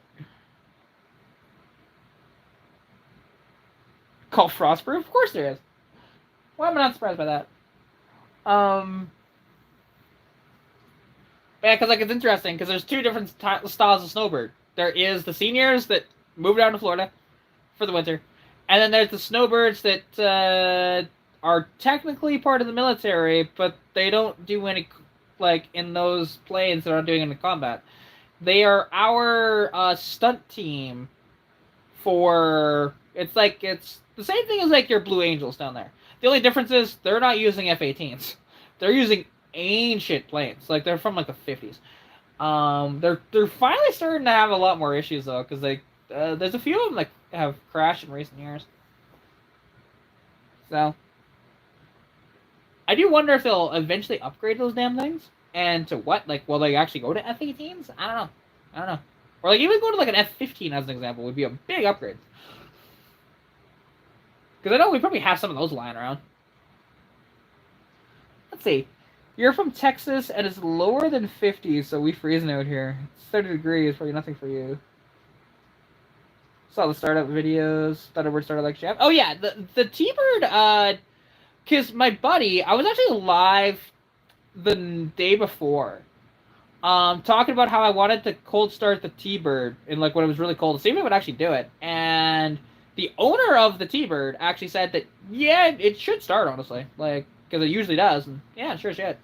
Call frostproof? Of course there is. Why am I not surprised by that? Yeah, because like it's interesting because there's two different styles of snowbird. There is the seniors that move down to Florida for the winter, and then there's the snowbirds that are technically part of the military, but they don't do any like in those planes. They're not doing any combat. They are our stunt team for. It's the same thing as like your Blue Angels down there. The only difference is they're not using F-18s. They're using ancient planes. Like they're from like the 50s. They're finally starting to have a lot more issues though, because like there's a few of them that have crashed in recent years. So I do wonder if they'll eventually upgrade those damn things, and to what? Like, will they actually go to F-18s? I don't know. I don't know. Or like even go to like an F-15 as an example would be a big upgrade. Because I know we probably have some of those lying around. Let's see. You're from Texas and it's lower than 50, so we freezing out here. It's 30 degrees, probably nothing for you. Saw the startup videos. Thunderbird started like chef. Oh yeah, the T-Bird. Because my buddy, I was actually live the day before, talking about how I wanted to cold start the T-Bird in like when it was really cold to see if it would actually do it, and the owner of the T-Bird actually said that yeah, it should start honestly, like because it usually does, and yeah, it sure should.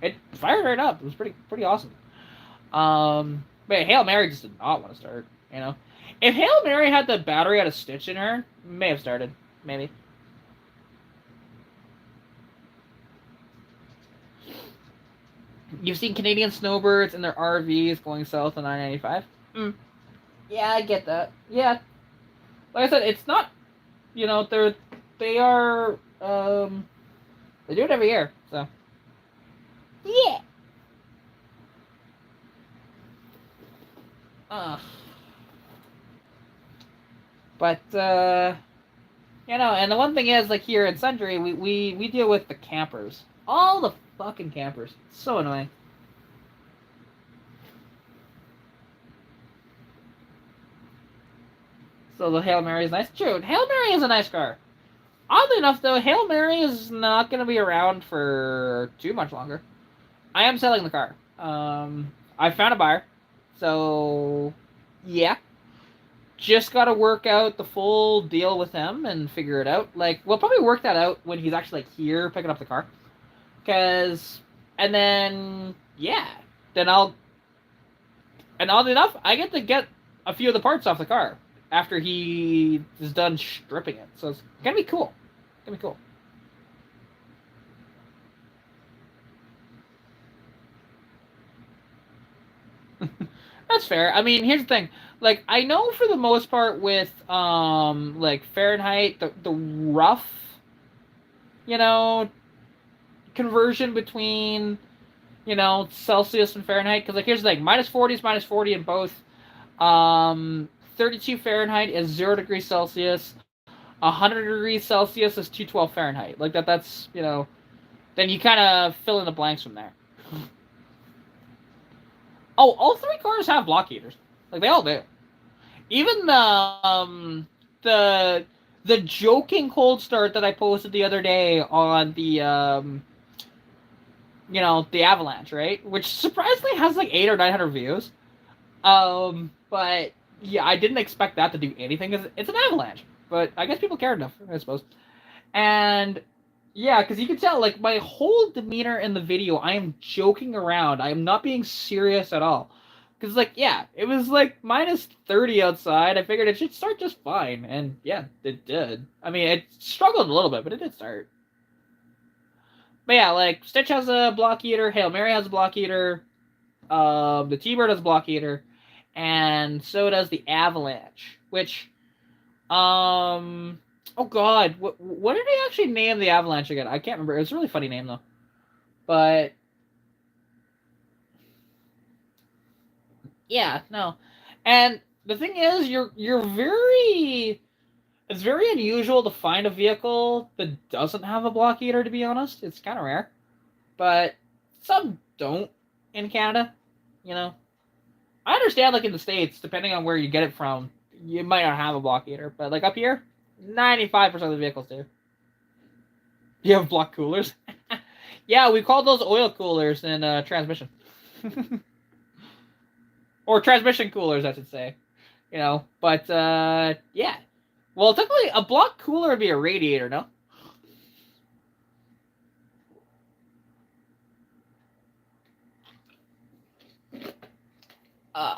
It fired right up. It was pretty awesome. But Hail Mary just did not want to start. You know, if Hail Mary had the battery had a stitch in her, may have started. Maybe. You've seen Canadian snowbirds in their RVs going south on 995. Yeah, I get that. Yeah, like I said, it's not. You know, they are. They do it every year. So. Yeah. But you know, and the one thing is, like here in Sundry, we deal with the campers. All the fucking campers. It's so annoying. So the Hail Mary is nice. True, Hail Mary is a nice car. Oddly enough, though, Hail Mary is not going to be around for too much longer. I am selling the car. I found a buyer. So, yeah. Just got to work out the full deal with him and figure it out. Like, we'll probably work that out when he's actually, like, here picking up the car. And then, yeah. Then and oddly enough, I get to get a few of the parts off the car after he is done stripping it. So it's going to be cool. It's going to be cool. That's fair. I mean, here's the thing. Like, I know for the most part with, like, Fahrenheit, the rough, you know, conversion between, you know, Celsius and Fahrenheit. Because, like, here's the thing. -40 is -40 in both. 32 Fahrenheit is 0 degrees Celsius. 100 degrees Celsius is 212 Fahrenheit. Like, that's, you know, then you kind of fill in the blanks from there. Oh, all three cars have block heaters. Like, they all do. Even the joking cold start that I posted the other day on the, you know, the Avalanche, right? Which surprisingly has like 800 or 900 views. But, yeah, I didn't expect that to do anything, because it's an Avalanche. But I guess people care enough, I suppose. And, yeah, because you can tell, like, my whole demeanor in the video, I am joking around. I am not being serious at all. Because, like, yeah, it was, like, -30 outside. I figured it should start just fine. And, yeah, it did. I mean, it struggled a little bit, but it did start. But, yeah, like, Stitch has a block heater. Hail Mary has a block heater. The T-Bird has a block heater. And so does the Avalanche. Which, oh god, what did they actually name the Avalanche again? I can't remember. It was a really funny name, though. But, yeah, no. And the thing is, you're very... It's very unusual to find a vehicle that doesn't have a block heater, to be honest. It's kind of rare. But some don't in Canada, you know. I understand, like, in the States, depending on where you get it from, you might not have a block heater. But, like, up here, 95% of the vehicles do. You have block coolers? Yeah, we call those oil coolers in transmission. Or transmission coolers, I should say. But yeah. Well, technically, a block cooler would be a radiator, no? Uh,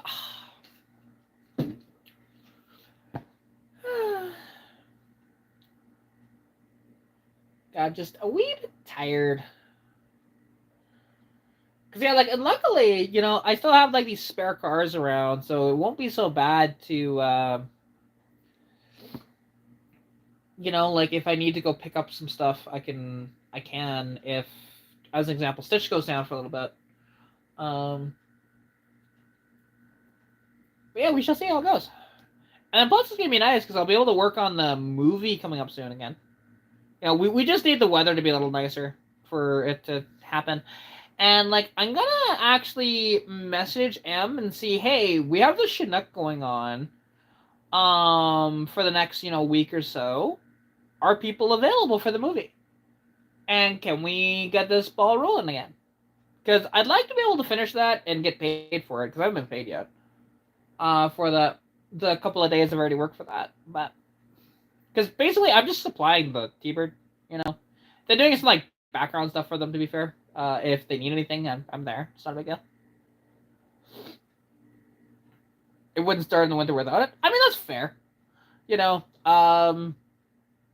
I'm just a wee bit tired. Cause yeah, like, and luckily, I still have like these spare cars around, so it won't be so bad to, like if I need to go pick up some stuff, I can. If, as an example, Stitch goes down for a little bit. But yeah, we shall see how it goes. And plus, it's gonna be nice because I'll be able to work on the movie coming up soon again. We just need the weather to be a little nicer for it to happen. And like, I'm gonna actually message M and see, hey, we have the Chinook going on, for the next week or so. Are people available for the movie? And can we get this ball rolling again? Because I'd like to be able to finish that and get paid for it because I haven't been paid yet. For the couple of days I've already worked for that, but because basically I'm just supplying the T-Bird. They're doing some like background stuff for them. To be fair, if they need anything, I'm there. It's not a big deal. It wouldn't start in the winter without it. I mean, that's fair.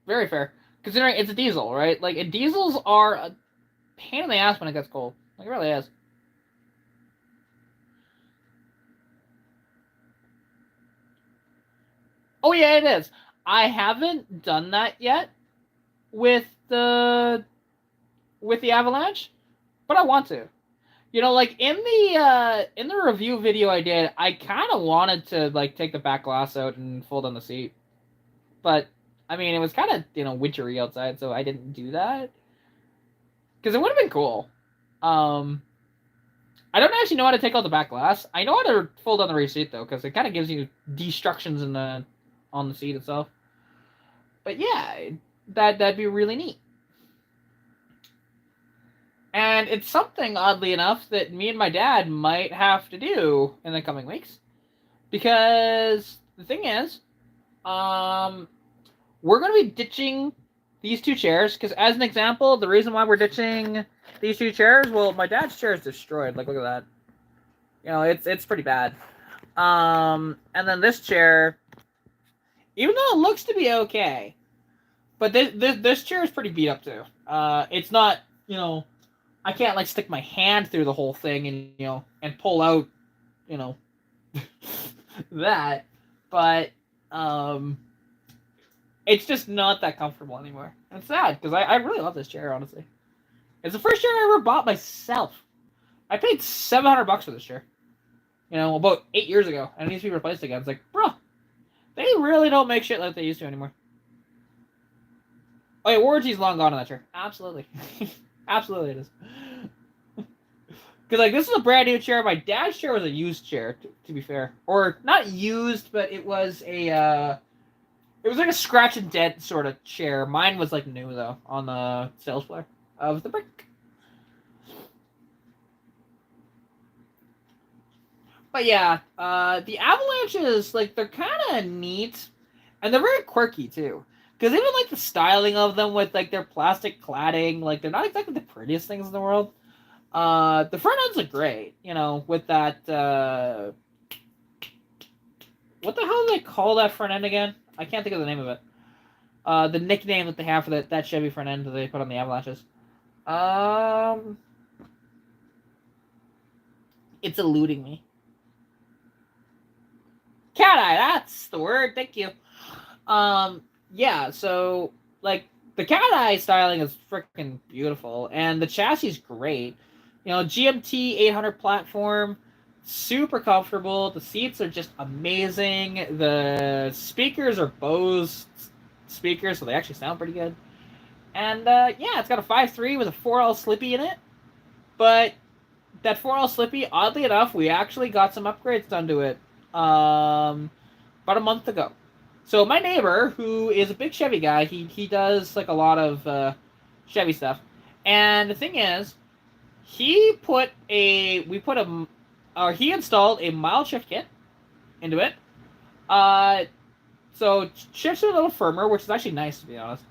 Very fair considering it's a diesel, right? Like, and diesels are a pain in the ass when it gets cold. Like, it really is. Oh yeah, it is. I haven't done that yet with the Avalanche, but I want to. Like in the review video I did, I kind of wanted to like take the back glass out and fold on the seat, but I mean it was kind of wintry outside, so I didn't do that because it would have been cool. I don't actually know how to take out the back glass. I know how to fold on the rear seat though, because it kind of gives you destructions on the seat itself. But yeah, that'd be really neat. And it's something, oddly enough, that me and my dad might have to do in the coming weeks. Because the thing is, we're going to be ditching these two chairs. Because as an example, the reason why we're ditching these two chairs, well, my dad's chair is destroyed. Like, look at that. It's pretty bad. And then this chair, even though it looks to be okay, but this chair is pretty beat up too. It's not, I can't like stick my hand through the whole thing and pull out, that, but it's just not that comfortable anymore. It's sad because I really love this chair, honestly. It's the first chair I ever bought myself. I paid $700 for this chair. About 8 years ago, and it needs to be replaced again. It's like, bro, they really don't make shit like they used to anymore. Oh yeah, warranty's long gone on that chair. Absolutely. Absolutely it is. Because, like, this is a brand new chair. My dad's chair was a used chair, to be fair. Or, not used, but it was a, it was like a scratch and dent sort of chair. Mine was, like, new, though, on the sales floor of the brick. But, yeah, the Avalanches, like, they're kind of neat. And they're very quirky, too. Because even, like, the styling of them with, like, their plastic cladding, like, they're not exactly the prettiest things in the world. The front ends look great, with that, what the hell do they call that front end again? I can't think of the name of it. The nickname that they have for that Chevy front end that they put on the Avalanches. It's eluding me. Cat eye, that's the word, thank you. Yeah, so, like, the cat eye styling is freaking beautiful, and the chassis is great. GMT 800 platform, super comfortable. The seats are just amazing. The speakers are Bose speakers, so they actually sound pretty good. And, yeah, it's got a 5.3 with a 4L Slippy in it. But that 4L Slippy, oddly enough, we actually got some upgrades done to it about a month ago. So my neighbor, who is a big Chevy guy, he does, like, a lot of Chevy stuff. And the thing is, he installed a mild shift kit into it. Uh, so shifts are a little firmer, which is actually nice to be honest.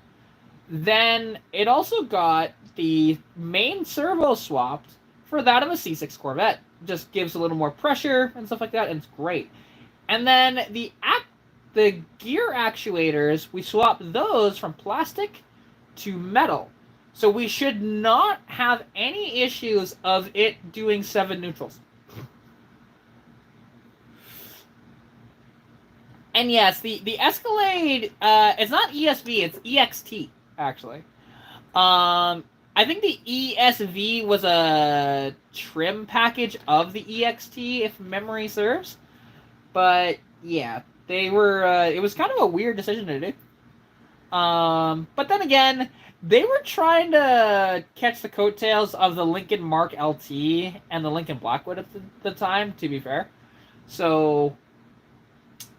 Then it also got the main servo swapped for that of a C6 Corvette. Just gives a little more pressure and stuff like that, and it's great. And then the gear actuators, we swapped those from plastic to metal. So we should not have any issues of it doing 7 neutrals. And yes, the Escalade, it's not ESV, it's EXT, actually. I think the ESV was a trim package of the EXT, if memory serves. But yeah, they were. It was kind of a weird decision to do. But then again, they were trying to catch the coattails of the Lincoln Mark LT and the Lincoln Blackwood at the time. To be fair, so.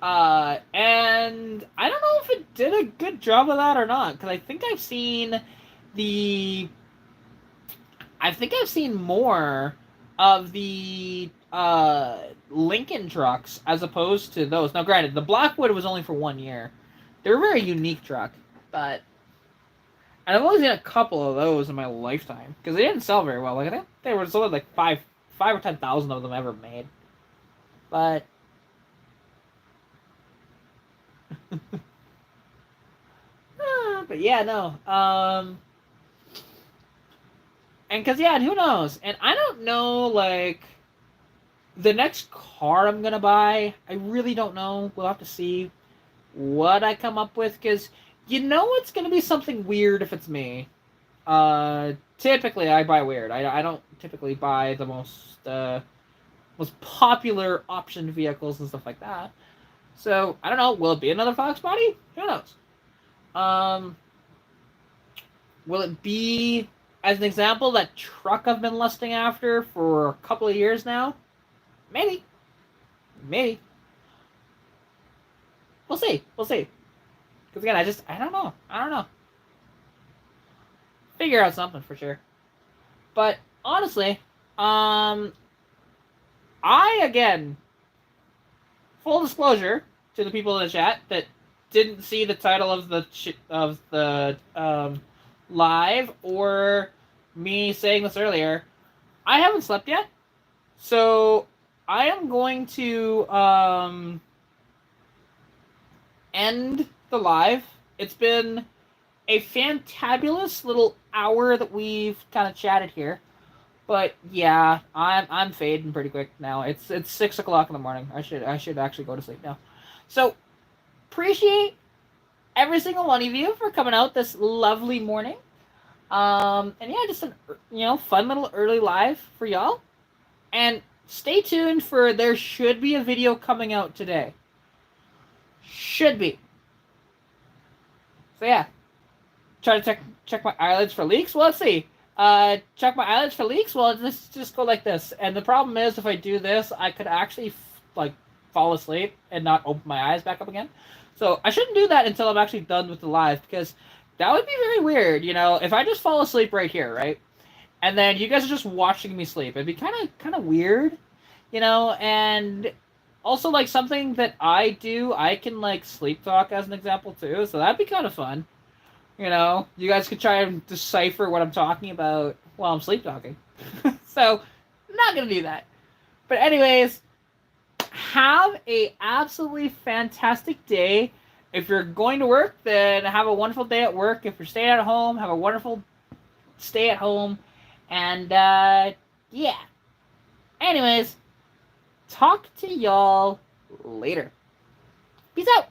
And I don't know if it did a good job of that or not, because I think I've seen more of the Lincoln trucks as opposed to those. Now, granted, the Blackwood was only for 1 year. They're a very unique truck, and I've only seen a couple of those in my lifetime because they didn't sell very well. Like I think there was only like five or 10,000 of them ever made, but. But yeah, no. And because, yeah, who knows? And I don't know, like, the next car I'm going to buy, I really don't know. We'll have to see what I come up with, because you know it's going to be something weird if it's me. Typically, I buy weird. I don't typically buy the most popular option vehicles and stuff like that. So, I don't know. Will it be another Fox body? Who knows? Will it be, as an example, that truck I've been lusting after for a couple of years now? Maybe. Maybe. We'll see. We'll see. Because again, I don't know. I don't know. Figure out something for sure. But honestly, again, full disclosure to the people in the chat that didn't see the title of the live or me saying this earlier, I haven't slept yet, so I am going to end the live. It's been a fantabulous little hour that we've kind of chatted here. But yeah, I'm fading pretty quick now. It's 6 o'clock in the morning. I should actually go to sleep now. So appreciate every single one of you for coming out this lovely morning. And yeah, just a fun little early live for y'all. And stay tuned for there should be a video coming out today. Should be. So yeah, try to check my eyelids for leaks. Well, let's see. Check my eyelids for leaks. Well, let's just go like this. And the problem is, if I do this, I could actually fall asleep and not open my eyes back up again. So I shouldn't do that until I'm actually done with the live, because that would be very weird. If I just fall asleep right here, right, and then you guys are just watching me sleep, it'd be kind of weird, And also, like, something that I do, I can sleep talk as an example too. So that'd be kind of fun. You guys could try and decipher what I'm talking about while I'm sleep talking. So, I'm not going to do that. But anyways, have a absolutely fantastic day. If you're going to work, then have a wonderful day at work. If you're staying at home, have a wonderful stay at home. And, yeah. Anyways, talk to y'all later. Peace out.